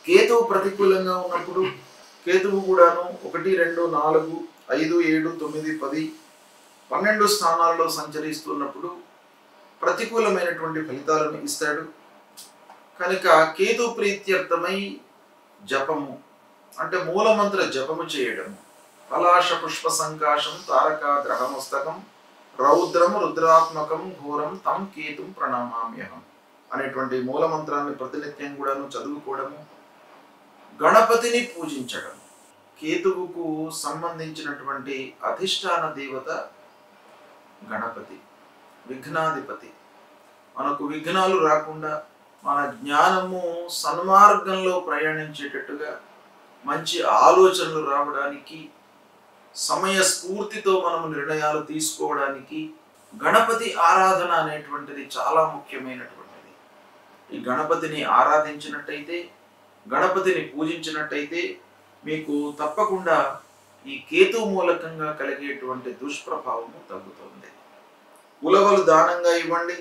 కేతువు ప్రతికూలంగా ఉన్నప్పుడు కేతువు కూడాను 1, 2, 4, 5, 7, 9, 10, 12 స్థానాల్లో సంచరిస్తున్నప్పుడు ప్రతికూలమైనటువంటి ఫలితాలను ఇస్తాడు. కనుక కేతు ప్రీత్యర్థమై జపము అంటే మూలమంత్ర జపము చేయడము, పలాశ పుష్ప సంకాశం తారక గ్రహమస్తకం రౌద్రం రుద్రాత్మకం ఘోరం తం కేతుం ప్రణామామ్యహం అనేటువంటి మూలమంత్రాన్ని ప్రతినిత్యం కూడాను చదువుకోవడము, గణపతిని పూజించడం. కేతువుకు సంబంధించినటువంటి అధిష్టాన దేవత గణపతి, విఘ్నాధిపతి. మనకు విఘ్నాలు రాకుండా మన జ్ఞానము సన్మార్గంలో ప్రయాణించేటట్టుగా మంచి ఆలోచనలు రావడానికి, సమయ స్ఫూర్తితో మనము నిర్ణయాలు తీసుకోవడానికి గణపతి ఆరాధన అనేటువంటిది చాలా ముఖ్యమైనటువంటిది. ఈ గణపతిని ఆరాధించినట్టయితే, గణపతిని పూజించినట్టయితే మీకు తప్పకుండా ఈ కేతు మూలకంగా కలిగేటువంటి దుష్ప్రభావము తగ్గుతుంది. ఉలవలు దానంగా ఇవ్వండి,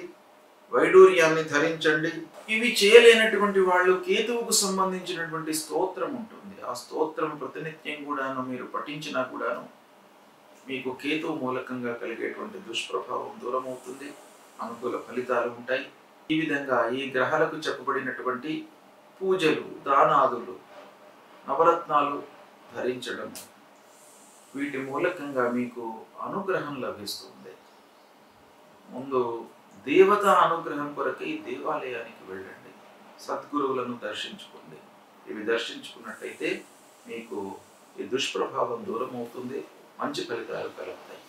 వైడూర్యాన్ని ధరించండి. ఇవి చేయలేనటువంటి వాళ్ళు కేతువుకు సంబంధించినటువంటి స్తోత్రం ఉంటుంది. ఆ స్తోత్రం ప్రతినిత్యం కూడాను మీరు పఠించినా కూడాను మీకు కేతువు మూలకంగా కలిగేటువంటి దుష్ప్రభావం దూరం అవుతుంది, అనుకూల ఫలితాలు ఉంటాయి. ఈ విధంగా ఈ గ్రహాలకు చెప్పబడినటువంటి పూజలు, దానాదులు, నవరత్నాలు ధరించడం, వీటి మూలకంగా మీకు అనుగ్రహం లభిస్తుంది. ముందు దేవతా అనుగ్రహం కొరకై దేవాలయానికి వెళ్ళండి, సద్గురువులను దర్శించుకోండి. ఇవి దర్శించుకున్నట్టయితే మీకు ఈ దుష్ప్రభావం దూరం అవుతుంది, మంచి ఫలితాలు కలుగుతాయి.